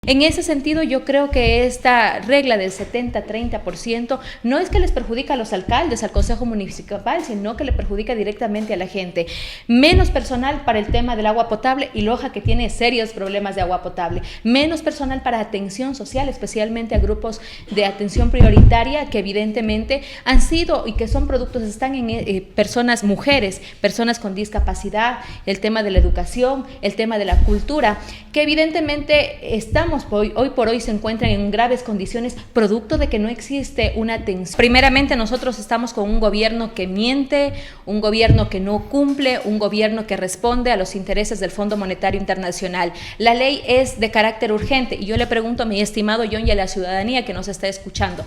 En ese sentido, yo creo que esta regla del 70-30% no es que les perjudica a los alcaldes, al Consejo Municipal, sino que le perjudica directamente a la gente. Menos personal para el tema del agua potable y Loja, que tiene serios problemas de agua potable. Menos personal para atención social, especialmente a grupos de atención prioritaria que evidentemente han sido y que son productos, están en personas, mujeres, personas con discapacidad, el tema de la educación, el tema de la cultura, que evidentemente hoy por hoy se encuentran en graves condiciones producto de que no existe una atención. Primeramente, nosotros estamos con un gobierno que miente, un gobierno que no cumple, un gobierno que responde a los intereses del Fondo Monetario Internacional. La ley es de carácter urgente y yo le pregunto a mi estimado John y a la ciudadanía que nos está escuchando.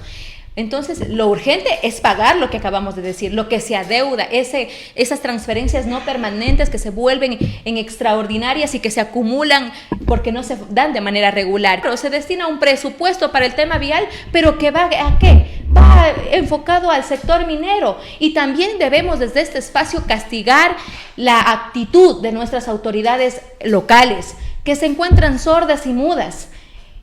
Entonces, lo urgente es pagar lo que acabamos de decir, lo que se adeuda, esas transferencias no permanentes que se vuelven en extraordinarias y que se acumulan porque no se dan de manera regular. Pero se destina un presupuesto para el tema vial, pero ¿que va a qué? Va enfocado al sector minero, y también debemos desde este espacio castigar la actitud de nuestras autoridades locales, que se encuentran sordas y mudas.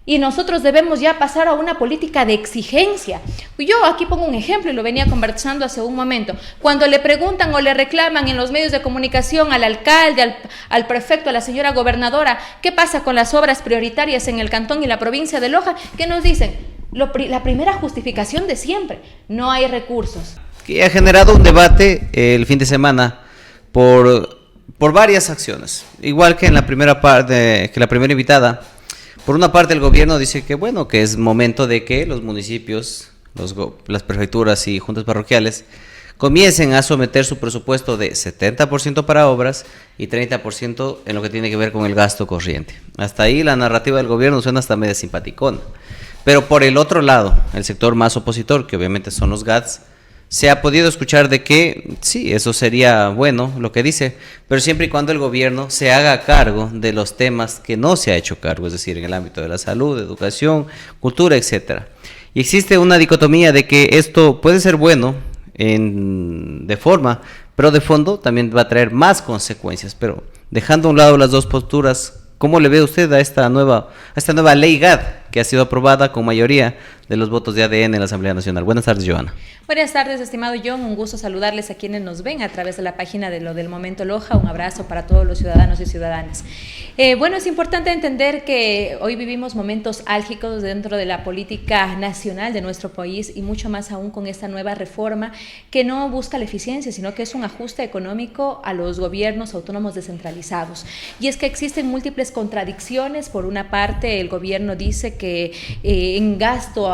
Y nosotros debemos ya pasar a una política de exigencia. Yo aquí pongo un ejemplo y lo venía conversando hace un momento. Cuando le preguntan o le reclaman en los medios de comunicación al alcalde, al prefecto, a la señora gobernadora, ¿qué pasa con las obras prioritarias en el cantón y la provincia de Loja? ¿Qué nos dicen? La primera justificación de siempre: no hay recursos. Que ha generado un debate el fin de semana por varias acciones. Igual que en la primera parte, que la primera invitada. Por una parte, el gobierno dice que bueno, que es momento de que los municipios, las prefecturas y juntas parroquiales comiencen a someter su presupuesto de 70% para obras y 30% en lo que tiene que ver con el gasto corriente. Hasta ahí la narrativa del gobierno suena hasta media simpaticona. Pero por el otro lado, el sector más opositor, que obviamente son los GATS, se ha podido escuchar de que sí, eso sería bueno lo que dice, pero siempre y cuando el gobierno se haga cargo de los temas que no se ha hecho cargo, es decir, en el ámbito de la salud, educación, cultura, etcétera. Y existe una dicotomía de que esto puede ser bueno de forma, pero de fondo también va a traer más consecuencias. Pero dejando a un lado las dos posturas, ¿cómo le ve usted a esta nueva ley GAD que ha sido aprobada con mayoría de los votos de ADN en la Asamblea Nacional? Buenas tardes, Joana. Buenas tardes, estimado John. Un gusto saludarles a quienes nos ven a través de la página de Lo del Momento Loja. Un abrazo para todos los ciudadanos y ciudadanas. Bueno, es importante entender que hoy vivimos momentos álgidos dentro de la política nacional de nuestro país, y mucho más aún con esta nueva reforma que no busca la eficiencia, sino que es un ajuste económico a los gobiernos autónomos descentralizados. Y es que existen múltiples contradicciones. Por una parte, el gobierno dice que en gasto,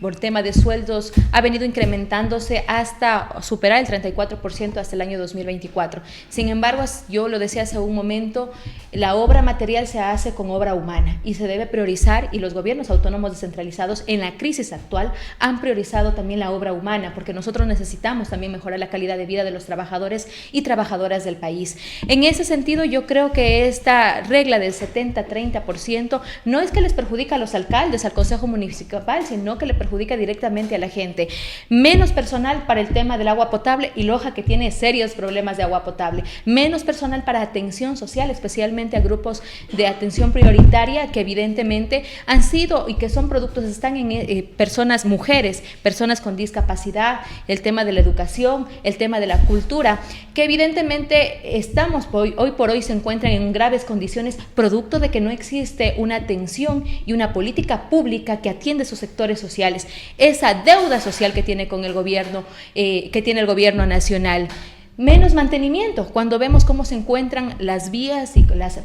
por tema de sueldos, ha venido incrementándose hasta superar el 34% hasta el año 2024. Sin embargo, yo lo decía hace un momento, la obra material se hace con obra humana y se debe priorizar, y los gobiernos autónomos descentralizados en la crisis actual han priorizado también la obra humana, porque nosotros necesitamos también mejorar la calidad de vida de los trabajadores y trabajadoras del país. En ese sentido, yo creo que esta regla del 70-30% no es que les perjudica a los alcaldes, al Consejo Municipal, sino que le perjudica directamente a la gente. Menos personal para el tema del agua potable y Loja, que tiene serios problemas de agua potable. Menos personal para atención social, especialmente a grupos de atención prioritaria que evidentemente han sido y que son productos, están en personas, mujeres, personas con discapacidad, el tema de la educación, el tema de la cultura, que evidentemente hoy por hoy se encuentran en graves condiciones producto de que no existe una atención y una política pública que atiende sus sectores sociales. Esa deuda social que tiene con el gobierno, que tiene el gobierno nacional. Menos mantenimiento, cuando vemos cómo se encuentran las vías y las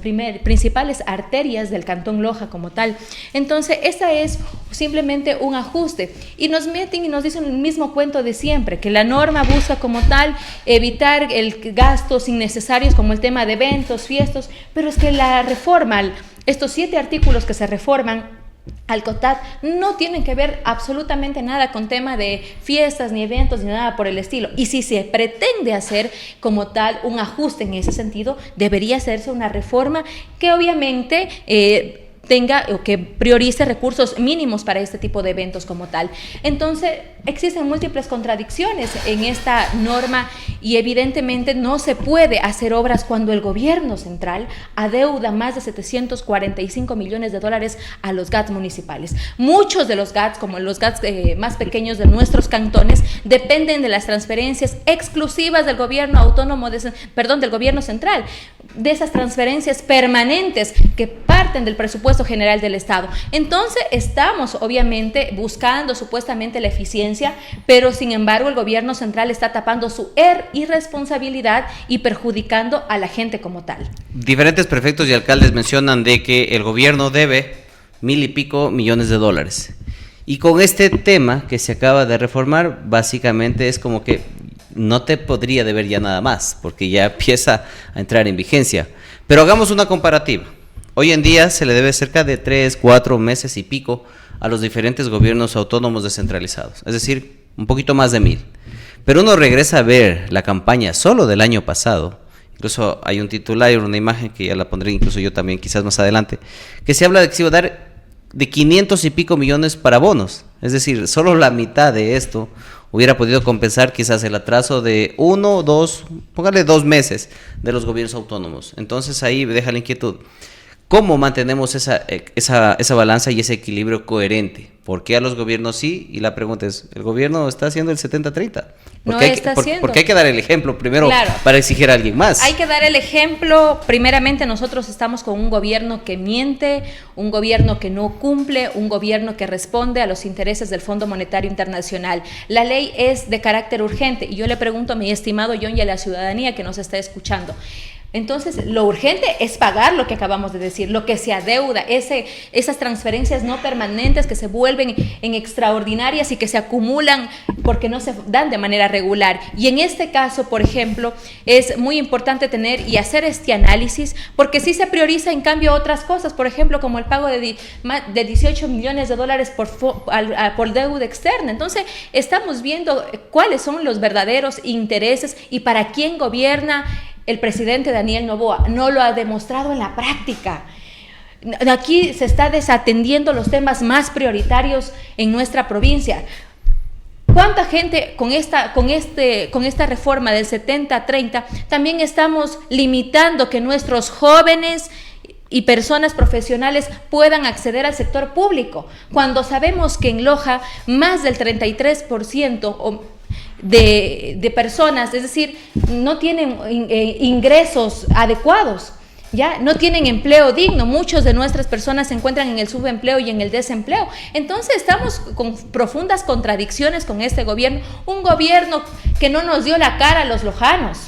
principales arterias del cantón Loja como tal. Entonces, esta es simplemente un ajuste, y nos meten y nos dicen el mismo cuento de siempre, que la norma busca como tal evitar gastos innecesarios como el tema de eventos, fiestas, pero es que la reforma, estos 7 artículos que se reforman al COTAD no tienen que ver absolutamente nada con tema de fiestas, ni eventos, ni nada por el estilo. Y si se pretende hacer como tal un ajuste en ese sentido, debería hacerse una reforma que obviamente tenga o que priorice recursos mínimos para este tipo de eventos como tal. Entonces, existen múltiples contradicciones en esta norma y evidentemente no se puede hacer obras cuando el gobierno central adeuda más de 745 millones de dólares a los GATS municipales. Muchos de los GATS, como los GATS más pequeños de nuestros cantones, dependen de las transferencias exclusivas del gobierno autónomo, del gobierno central, de esas transferencias permanentes que parten del presupuesto general del Estado. Entonces estamos obviamente buscando supuestamente la eficiencia, pero sin embargo el gobierno central está tapando su irresponsabilidad y perjudicando a la gente como tal. Diferentes prefectos y alcaldes mencionan de que el gobierno debe 1,000 y pico millones de dólares. Y con este tema que se acaba de reformar, básicamente es como que no te podría deber ya nada más, porque ya empieza a entrar en vigencia. Pero hagamos una comparativa. Hoy en día se le debe cerca de 3, 4 meses y pico a los diferentes gobiernos autónomos descentralizados, es decir, un poquito más de 1,000. Pero uno regresa a ver la campaña solo del año pasado, incluso hay un titular, una imagen que ya la pondré incluso yo también quizás más adelante, que se habla de que se iba a dar de 500 y pico millones para bonos, es decir, solo la mitad de esto hubiera podido compensar quizás el atraso de 1, 2, póngale 2 meses de los gobiernos autónomos. Entonces ahí deja la inquietud. ¿Cómo mantenemos esa balanza y ese equilibrio coherente? ¿Por qué a los gobiernos sí? Y la pregunta es, ¿el gobierno está haciendo el 70-30? Porque hay que dar el ejemplo primero, claro, para exigir a alguien más. Hay que dar el ejemplo. Primeramente, nosotros estamos con un gobierno que miente, un gobierno que no cumple, un gobierno que responde a los intereses del Fondo Monetario Internacional. La ley es de carácter urgente y yo le pregunto a mi estimado John y a la ciudadanía que nos está escuchando. Entonces, lo urgente es pagar lo que acabamos de decir, lo que se adeuda, esas transferencias no permanentes que se vuelven en extraordinarias y que se acumulan porque no se dan de manera regular. Y en este caso, por ejemplo, es muy importante tener y hacer este análisis porque sí se prioriza en cambio otras cosas, por ejemplo, como el pago de 18 millones de dólares por deuda externa. Entonces, estamos viendo cuáles son los verdaderos intereses y para quién gobierna el presidente Daniel Noboa. No lo ha demostrado en la práctica. Aquí se está desatendiendo los temas más prioritarios en nuestra provincia. ¿Cuánta gente con esta reforma del 70-30 también estamos limitando que nuestros jóvenes y personas profesionales puedan acceder al sector público? Cuando sabemos que en Loja más del 33% de personas, es decir, no tienen ingresos adecuados, ya no tienen empleo digno. Muchos de nuestras personas se encuentran en el subempleo y en el desempleo. Entonces estamos con profundas contradicciones con este gobierno, un gobierno que no nos dio la cara a los lojanos,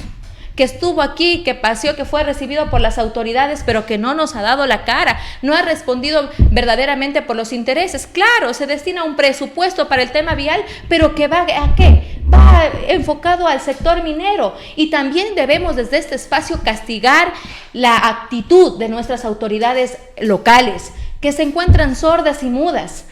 que estuvo aquí, que paseó, que fue recibido por las autoridades, pero que no nos ha dado la cara, no ha respondido verdaderamente por los intereses. Claro, se destina un presupuesto para el tema vial, pero ¿que va a qué? Va enfocado al sector minero. Y también debemos desde este espacio castigar la actitud de nuestras autoridades locales, que se encuentran sordas y mudas.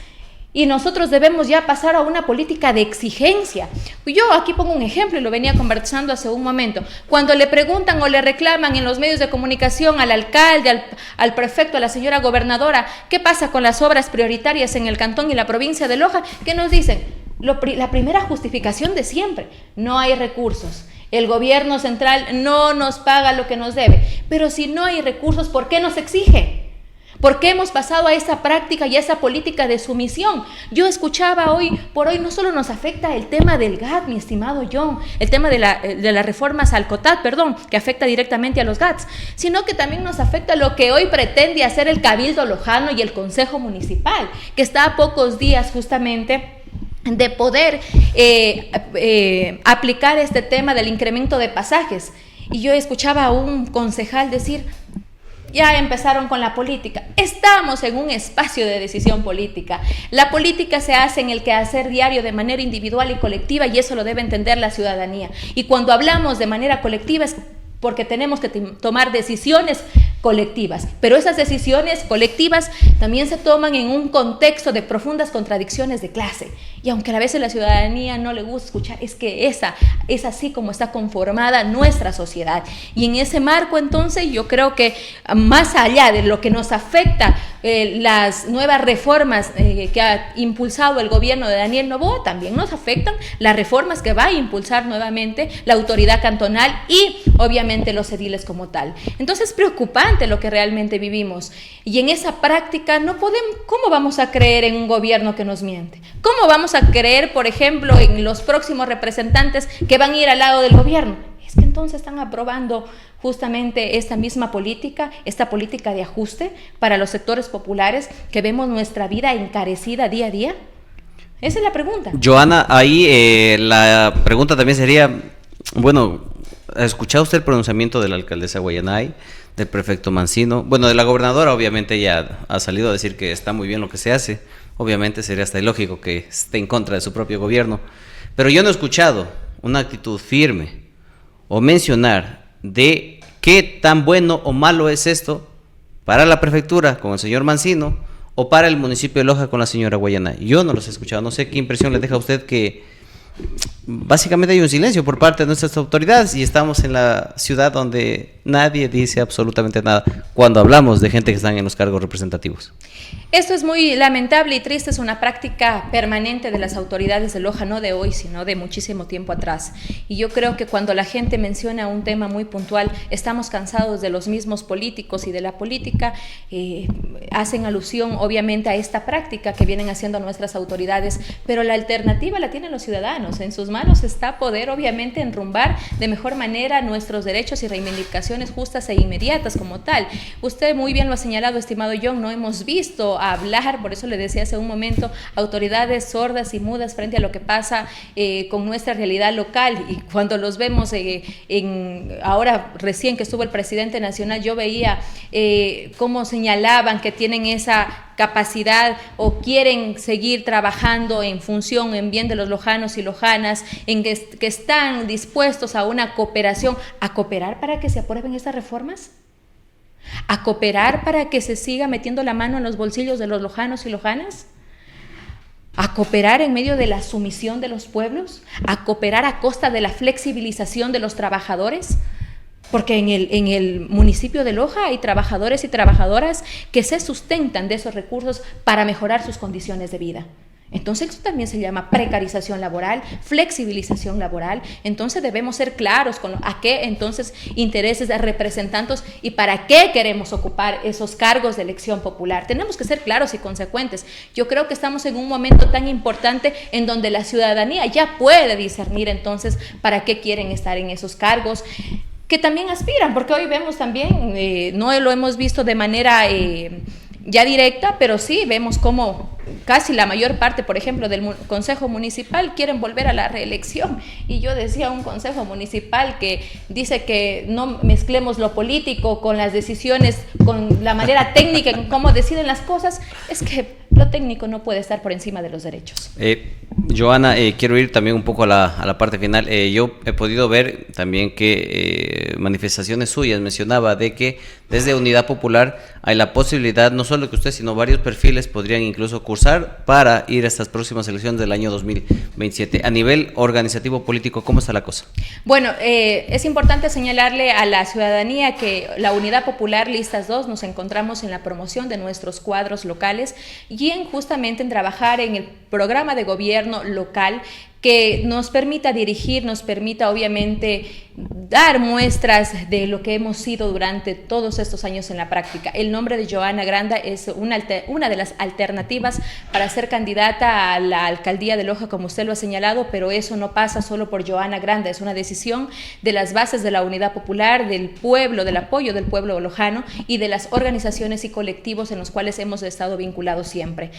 Y nosotros debemos ya pasar a una política de exigencia. Yo aquí pongo un ejemplo y lo venía conversando hace un momento. Cuando le preguntan o le reclaman en los medios de comunicación al alcalde, al prefecto, a la señora gobernadora, ¿qué pasa con las obras prioritarias en el cantón y la provincia de Loja? ¿Qué nos dicen? La primera justificación de siempre: no hay recursos. El gobierno central no nos paga lo que nos debe. Pero si no hay recursos, ¿por qué nos exige? ¿Por qué hemos pasado a esa práctica y a esa política de sumisión? Yo escuchaba hoy por hoy, no solo nos afecta el tema del GAT, mi estimado John, el tema de las reformas al COTAD, que afecta directamente a los GATs, sino que también nos afecta lo que hoy pretende hacer el Cabildo Lojano y el Consejo Municipal, que está a pocos días justamente de poder aplicar este tema del incremento de pasajes. Y yo escuchaba a un concejal decir: ya empezaron con la política. Estamos en un espacio de decisión política. La política se hace en el quehacer diario de manera individual y colectiva, y eso lo debe entender la ciudadanía. Y cuando hablamos de manera colectiva es porque tenemos que tomar decisiones colectivas, pero esas decisiones colectivas también se toman en un contexto de profundas contradicciones de clase, y aunque a veces a la ciudadanía no le gusta escuchar, es que esa es así como está conformada nuestra sociedad. Y en ese marco entonces yo creo que más allá de lo que nos afecta las nuevas reformas que ha impulsado el gobierno de Daniel Noboa, también nos afectan las reformas que va a impulsar nuevamente la autoridad cantonal y obviamente los ediles como tal. Entonces es preocupante lo que realmente vivimos, y en esa práctica no podemos, ¿cómo vamos a creer en un gobierno que nos miente? ¿Cómo vamos a creer, por ejemplo, en los próximos representantes que van a ir al lado del gobierno? Es que entonces están aprobando justamente esta misma política, esta política de ajuste para los sectores populares, que vemos nuestra vida encarecida día a día. Esa es la pregunta. Joana, ahí la pregunta también sería, bueno, ¿ha escuchado usted el pronunciamiento de la alcaldesa Guayanay, del prefecto Mancino? Bueno, de la gobernadora obviamente ya ha salido a decir que está muy bien lo que se hace. Obviamente sería hasta ilógico que esté en contra de su propio gobierno. Pero yo no he escuchado una actitud firme o mencionar de qué tan bueno o malo es esto para la prefectura con el señor Mancino o para el municipio de Loja con la señora Guayanay. Yo no los he escuchado. No sé qué impresión le deja a usted que básicamente hay un silencio por parte de nuestras autoridades y estamos en la ciudad donde nadie dice absolutamente nada cuando hablamos de gente que están en los cargos representativos. Esto es muy lamentable y triste, es una práctica permanente de las autoridades de Loja, no de hoy, sino de muchísimo tiempo atrás. Y yo creo que cuando la gente menciona un tema muy puntual, estamos cansados de los mismos políticos y de la política, hacen alusión obviamente a esta práctica que vienen haciendo nuestras autoridades, pero la alternativa la tienen los ciudadanos. En sus manos está poder obviamente enrumbar de mejor manera nuestros derechos y reivindicaciones justas e inmediatas como tal. Usted muy bien lo ha señalado, estimado John, no hemos visto hablar, por eso le decía hace un momento, autoridades sordas y mudas frente a lo que pasa con nuestra realidad local, y cuando los vemos ahora recién que estuvo el presidente nacional, yo veía cómo señalaban que tienen esa capacidad o quieren seguir trabajando en función, en bien de los lojanos y lojanas, en que están dispuestos a una cooperación, a cooperar para que se aprueben estas reformas, a cooperar para que se siga metiendo la mano en los bolsillos de los lojanos y lojanas, a cooperar en medio de la sumisión de los pueblos, a cooperar a costa de la flexibilización de los trabajadores. Porque en el municipio de Loja hay trabajadores y trabajadoras que se sustentan de esos recursos para mejorar sus condiciones de vida. Entonces eso también se llama precarización laboral, flexibilización laboral. Entonces debemos ser claros con a qué entonces intereses de representantes y para qué queremos ocupar esos cargos de elección popular. Tenemos que ser claros y consecuentes. Yo creo que estamos en un momento tan importante en donde la ciudadanía ya puede discernir entonces para qué quieren estar en esos cargos, que también aspiran, porque hoy vemos también, no lo hemos visto de manera ya directa, pero sí vemos cómo casi la mayor parte, por ejemplo, del Consejo Municipal quieren volver a la reelección. Y yo decía, un Consejo Municipal que dice que no mezclemos lo político con las decisiones, con la manera técnica en cómo deciden las cosas, es que lo técnico no puede estar por encima de los derechos. Joana, quiero ir también un poco a la parte final. Yo he podido ver también que manifestaciones suyas mencionaba de que desde Unidad Popular hay la posibilidad, no solo que usted, sino varios perfiles podrían incluso cursar para ir a estas próximas elecciones del año 2027. A nivel organizativo político, ¿cómo está la cosa? Bueno, es importante señalarle a la ciudadanía que la Unidad Popular Listas 2 nos encontramos en la promoción de nuestros cuadros locales y justamente en trabajar en el programa de gobierno local que nos permita dirigir, nos permita obviamente dar muestras de lo que hemos sido durante todos estos años en la práctica. El nombre de Joana Granda es una de las alternativas para ser candidata a la alcaldía de Loja, como usted lo ha señalado, pero eso no pasa solo por Joana Granda, es una decisión de las bases de la Unidad Popular, del pueblo, del apoyo del pueblo lojano y de las organizaciones y colectivos en los cuales hemos estado vinculados siempre.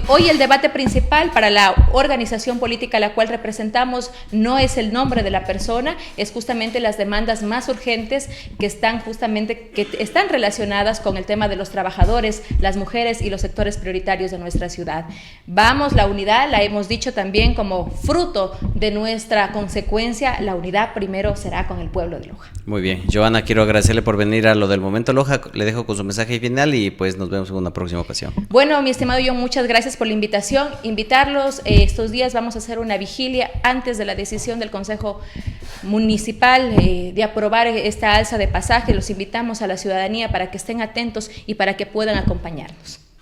Hoy el debate principal para la organización política a la cual representamos no es el nombre de la persona, es justamente las demandas más urgentes que están relacionadas con el tema de los trabajadores, las mujeres y los sectores prioritarios de nuestra ciudad. Vamos, la unidad, la hemos dicho también como fruto de nuestra consecuencia, la unidad primero será con el pueblo de Loja. Muy bien, Joana, quiero agradecerle por venir a lo del Momento Loja, le dejo con su mensaje final y pues nos vemos en una próxima ocasión. Bueno, mi estimado John, muchas gracias por la invitación, invitarlos, estos días vamos a hacer una vigilia antes de la decisión del Consejo Municipal de aprobar esta alza de pasaje. Los invitamos a la ciudadanía para que estén atentos y para que puedan acompañarnos.